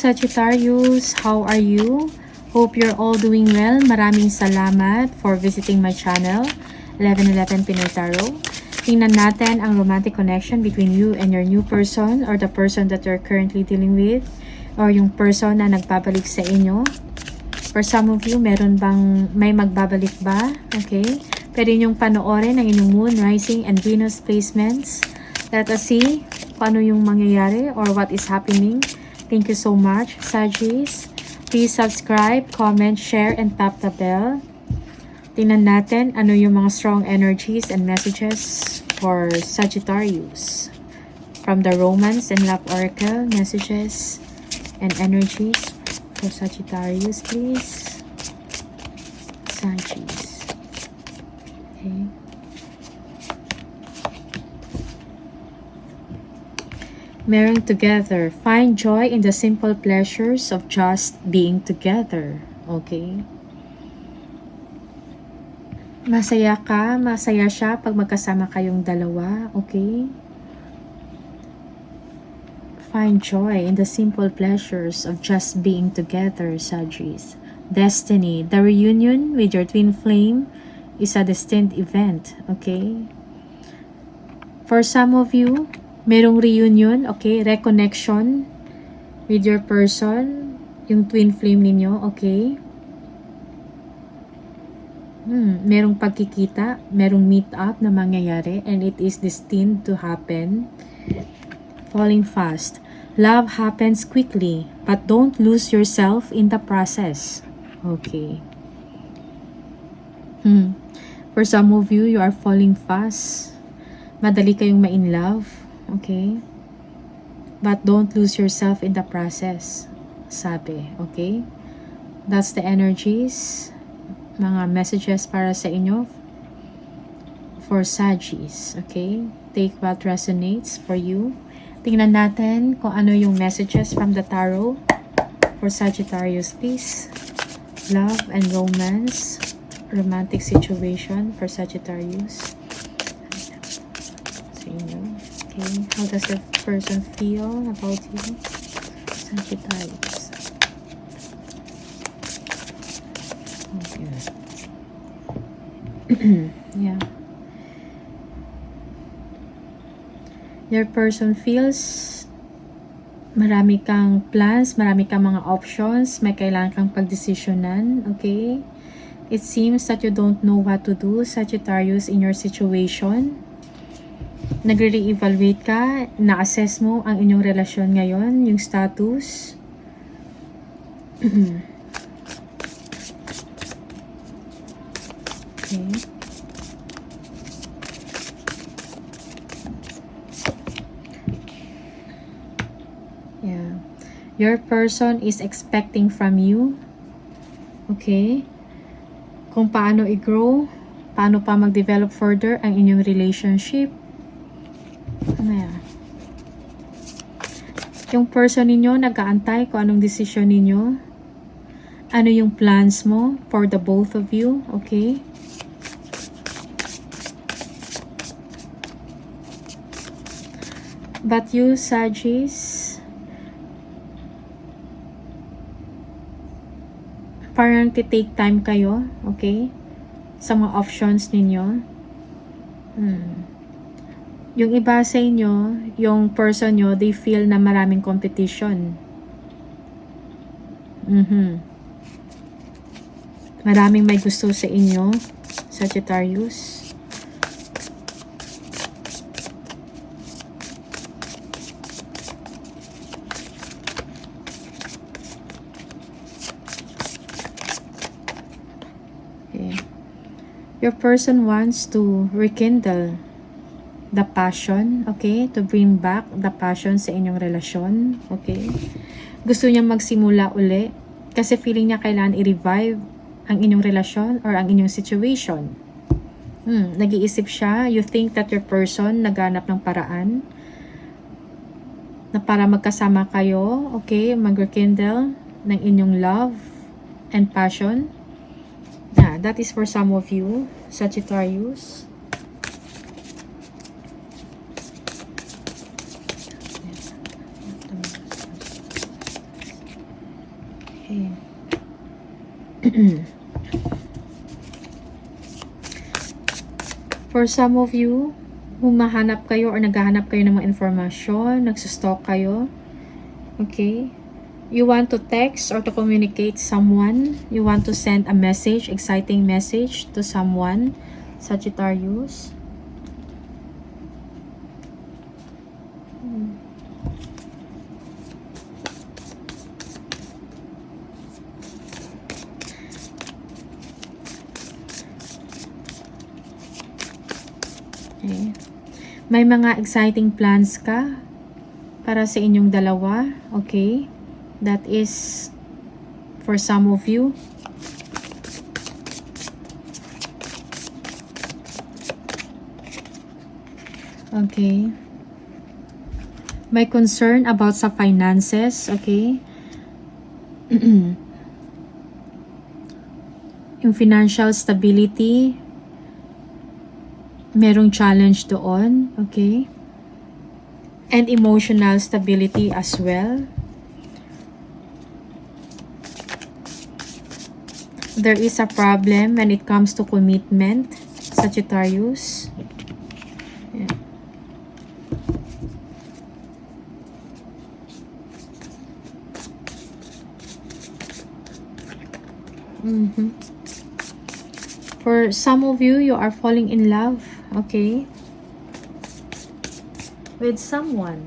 Sagittarius, how are you? Hope you're all doing well. Maraming salamat for visiting my channel, 1111 Pinoy Tarot. Tingnan natin ang romantic connection between you and your new person or the person that you're currently dealing with or yung person na nagbabalik sa inyo. For some of you, may magbabalik ba? Okay. Pwede nyong panoorin ang inyong Moon, Rising, and Venus placements. Let us see kung ano yung mangyayari or what is happening. Thank you so much, Sagittarius. Please subscribe, comment, share, and tap the bell. Tingnan natin ano yung mga strong energies and messages for Sagittarius. From the Romance and Love Oracle, messages and energies for Sagittarius, please. Sagittarius. Okay. Marrying together. Find joy in the simple pleasures of just being together. Okay. Masaya ka, masaya siya pag magkasama kayong dalawa. Okay. Find joy in the simple pleasures of just being together, Sagittarius. Destiny. The reunion with your twin flame is a destined event. Okay. For some of you, merong reunion, okay, reconnection with your person, yung twin flame ninyo, okay. Merong pagkikita, merong meet up na mangyayari, and it is destined to happen. Falling fast. Love happens quickly, but don't lose yourself in the process. Okay. For some of you, you are falling fast. Madali kayong ma-in love. Okay? But don't lose yourself in the process. Sabi. Okay? That's the energies. Mga messages para sa inyo. For Sagittarius. Okay? Take what resonates for you. Tingnan natin kung ano yung messages from the tarot. For Sagittarius, please. Love and romance. Romantic situation for Sagittarius. Sa inyo. Okay, how does the person feel about you? Sagittarius. Okay. Yeah. Your person feels marami kang plans, marami kang mga options, may kailangan kang pagdesisyonan, okay? It seems that you don't know what to do, Sagittarius, in your situation. Nagre-re-evaluate ka, na-assess mo ang inyong relasyon ngayon, yung status. Okay. Yeah. Your person is expecting from you. Okay. Kung paano i-grow, paano pa mag-develop further ang inyong relationship. Yung person ninyo nag-aantay kung anong decision ninyo. Ano yung plans mo for the both of you. Okay. But you, Sagittarius, parang take time kayo. Okay. Sa mga options ninyo. Yung iba sa inyo, yung person nyo, they feel na maraming competition. Maraming may gusto sa inyo, Sagittarius. Okay. Your person wants to rekindle the passion, okay? To bring back the passion sa inyong relasyon, okay? Gusto niya magsimula uli kasi feeling niya kailangan i-revive ang inyong relasyon or ang inyong situation. Nag-iisip siya. You think that your person naghanap ng paraan na para magkasama kayo, okay? Mag-rekindle ng inyong love and passion. That is for some of you, Sagittarius. For some of you, humahanap kayo or naghahanap kayo ng mga informasyon, nagsustalk kayo, okay? You want to text or to communicate someone. You want to send a message, exciting message to someone, Sagittarius. Okay. May mga exciting plans ka para sa inyong dalawa. Okay. That is for some of you. Okay. May concern about sa finances. Okay. Yung financial stability, merong challenge doon, okay? And emotional stability as well. There is a problem when it comes to commitment, Sagittarius. Yeah. For some of you, you are falling in love, okay, with someone.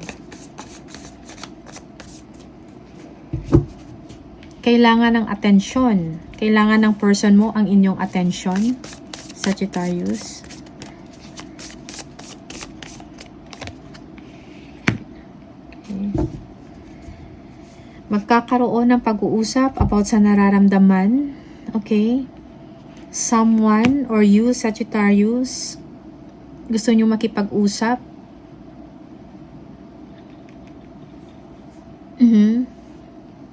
Kailangan ng atensyon. Kailangan ng person mo ang inyong atensyon, Sagittarius. Okay. Magkakaroon ng pag-uusap about sa nararamdaman, okay? Someone or you, Sagittarius, gusto nyo makipag-usap.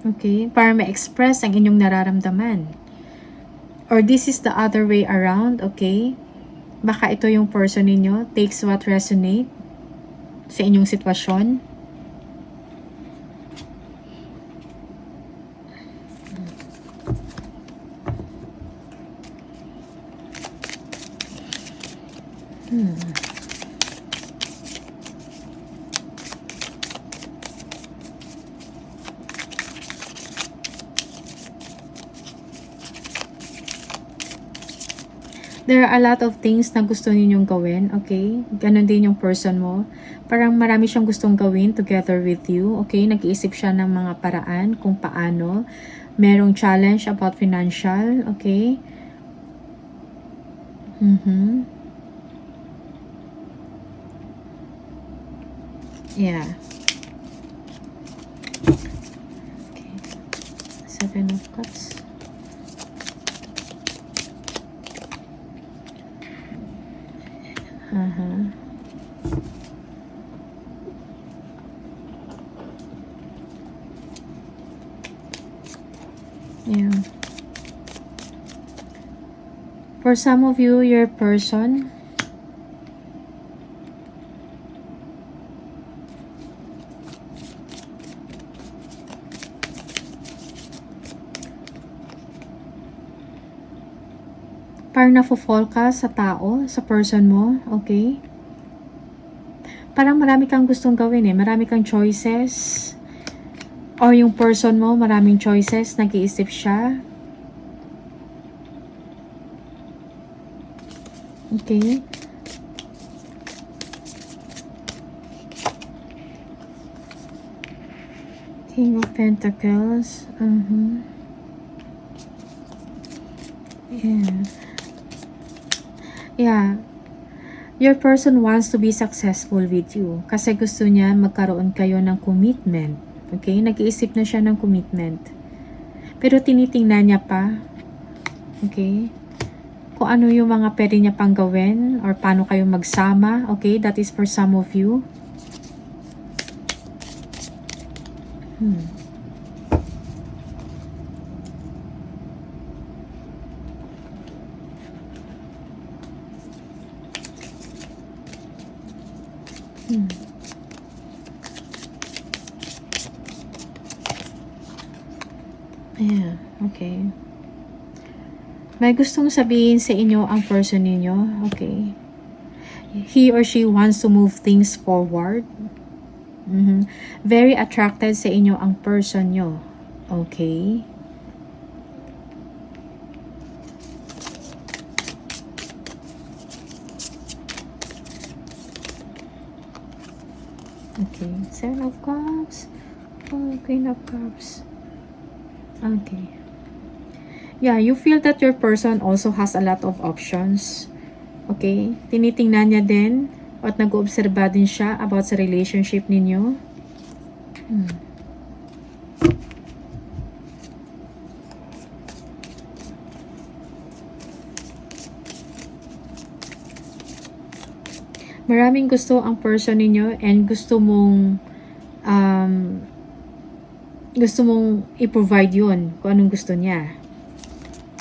Okay, para ma-express ang inyong nararamdaman. Or this is the other way around, okay? Baka ito yung person ninyo, takes what resonate sa inyong sitwasyon. There are a lot of things na gusto ninyong gawin, okay? Ganon din yung person mo. Parang marami siyang gustong gawin together with you, okay? Nag-iisip siya ng mga paraan kung paano. Merong challenge about financial, okay? Yeah. Okay. 7 of Cups. Yeah. For some of you, your person parang nafo-fall ka sa tao, sa person mo, okay? Parang marami kang gustong gawin eh, marami kang choices. Or yung person mo, maraming choices, nag-iisip siya. Okay. King of Pentacles. Yeah. Your person wants to be successful with you. Kasi gusto niya magkaroon kayo ng commitment. Okay? Nag-iisip na siya ng commitment. Pero tinitingnan niya pa. Okay? Kung ano yung mga pwede niya pang gawin or paano kayo magsama. Okay? That is for some of you. Yeah, okay. May gustong sabihin sa inyo ang person ninyo. Okay. He or she wants to move things forward. Very attracted sa inyo ang person nyo. Okay. Okay. Seven of Cups. Oh, Queen of Cups. Okay. Yeah, you feel that your person also has a lot of options. Okay? Tinitingnan niya din at nag-oobserba din siya about sa relationship ninyo. Maraming gusto ang person ninyo and gusto mong i-provide yun kung anong gusto niya.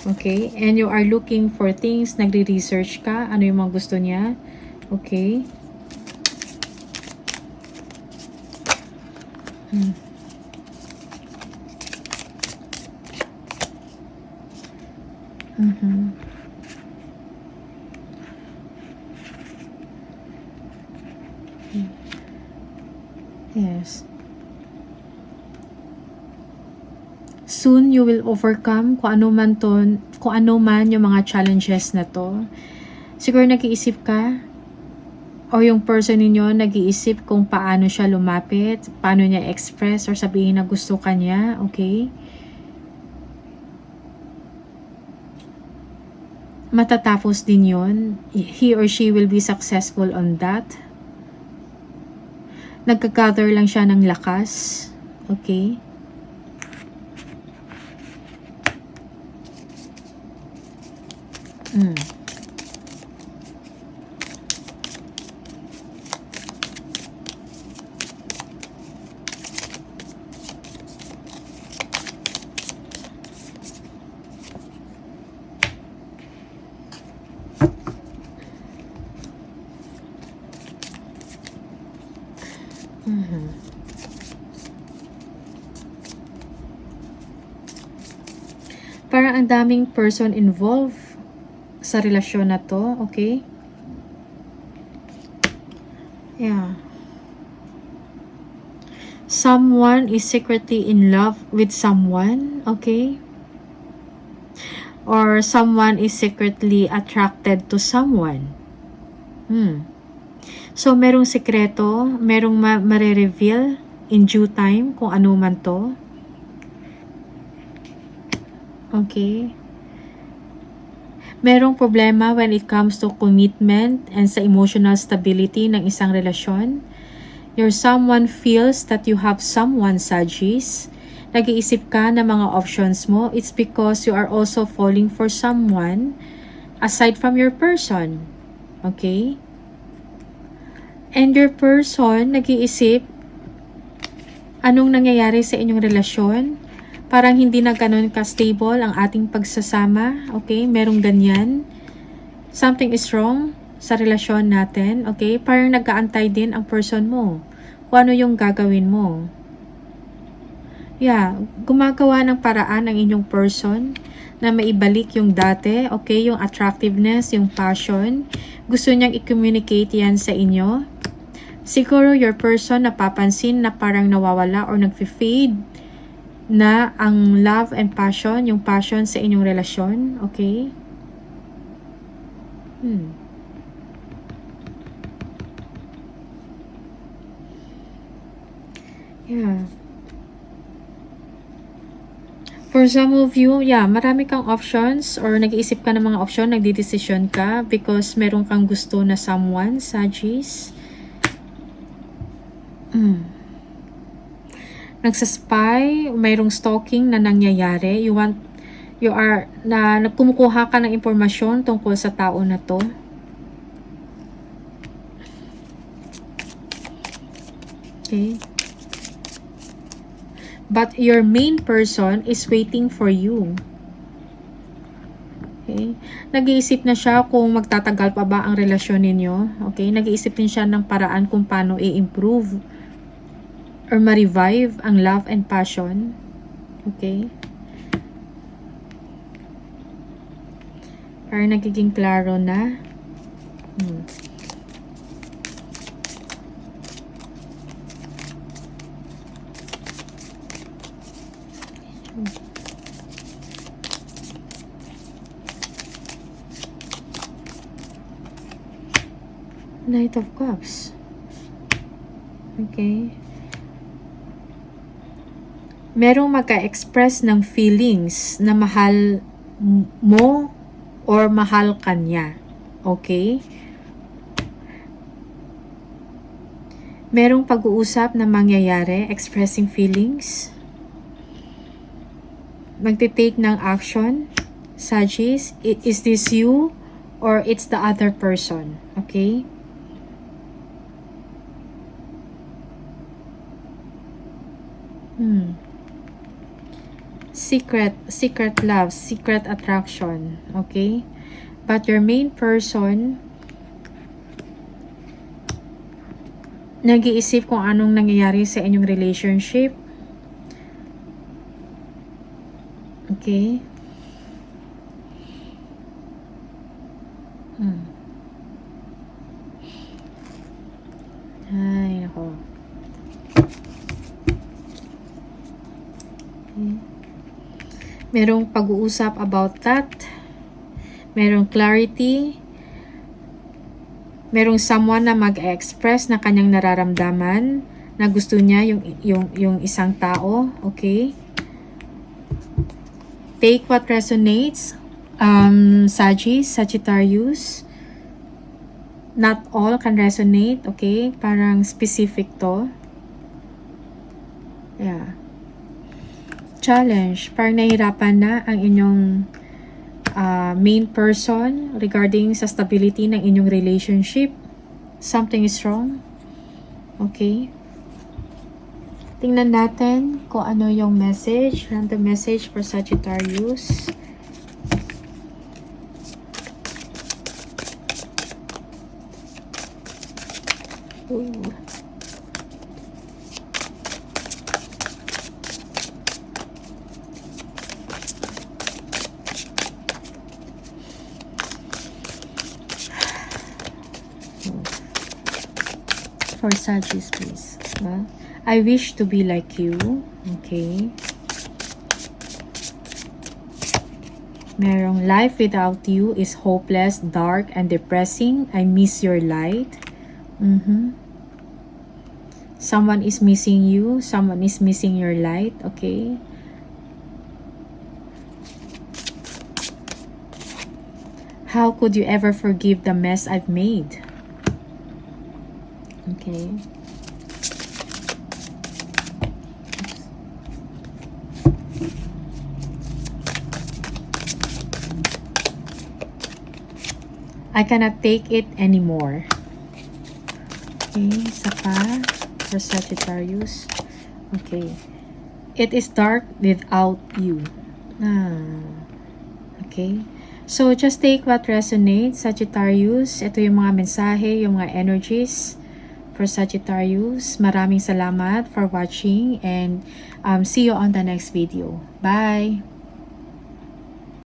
Okay? And you are looking for things, nagre-research ka, ano yung mga gusto niya. Okay? Yes. Soon you will overcome kung ano man yung mga challenges na to. Siguro nag-iisip ka o yung person ninyo nag-iisip kung paano siya lumapit, paano niya express or sabihin na gusto ka niya, okay? Matatapos din yun. He or she will be successful on that. Nagka-gather lang siya ng lakas, okay? Parang ang daming person involved sa relasyon na to, okay? Yeah. Someone is secretly in love with someone, okay? Or someone is secretly attracted to someone. So, merong sekreto, merong mare-reveal in due time kung ano man to. Okay. Merong problema when it comes to commitment and sa emotional stability ng isang relasyon. Your someone feels that you have someone, Sagittarius. Nag-iisip ka ng mga options mo. It's because you are also falling for someone aside from your person. Okay? And your person, nag-iisip, anong nangyayari sa inyong relasyon? Parang hindi na ganun ka-stable ang ating pagsasama. Okay? Merong ganyan. Something is wrong sa relasyon natin. Okay? Parang nag-aantay din ang person mo. Kung ano yung gagawin mo. Yeah. Gumagawa ng paraan ang inyong person na maibalik yung dati. Okay? Yung attractiveness, yung passion. Gusto niyang i-communicate yan sa inyo. Siguro your person napapansin na parang nawawala or nag-fade na ang love and passion, yung passion sa inyong relasyon, okay? Yeah. For some of you, yeah, marami kang options or nag-iisip ka ng mga option, nagdidesisyon ka because meron kang gusto na someone, Sagittarius. Nagsaspy, mayroong stalking na nangyayari. Nagkumukuha ka ng impormasyon tungkol sa tao na to. Okay. But your main person is waiting for you. Okay. Nag-iisip na siya kung magtatagal pa ba ang relasyon ninyo. Okay. Nag-iisip din siya ng paraan kung paano i-improve or ma-revive ang love and passion. Okay? Parang nagiging klaro na. Knight of Cups. Okay. Merong magka-express ng feelings na mahal mo or mahal kanya. Okay? Merong pag-uusap na mangyayari, expressing feelings. Magte-take ng action. Sagittarius, is this you or it's the other person? Okay? Secret love, secret attraction, okay? But your main person nag-iisip kung anong nangyayari sa inyong relationship. Okay? Ay, ako. Merong pag-uusap about that. Merong clarity. Merong someone na mag-express na kanyang nararamdaman na gusto niya yung isang tao. Okay? Take what resonates. Sagittarius. Not all can resonate. Okay? Parang specific to. Yeah. Challenge. Parang nahihirapan na ang inyong main person regarding sa stability ng inyong relationship. Something is wrong. Okay. Tingnan natin kung ano yung message. Random message for Sagittarius. Ooh. For Sagittarius, please. I wish to be like you. Okay. Merong life without you is hopeless, dark, and depressing. I miss your light. Someone is missing you. Someone is missing your light. Okay. How could you ever forgive the mess I've made? Okay. I cannot take it anymore. Okay, isa pa for Sagittarius. Okay. It is dark without you. Okay. So, just take what resonates, Sagittarius. Ito yung mga mensahe, yung mga energies for Sagittarius. Maraming salamat for watching and see you on the next video. Bye!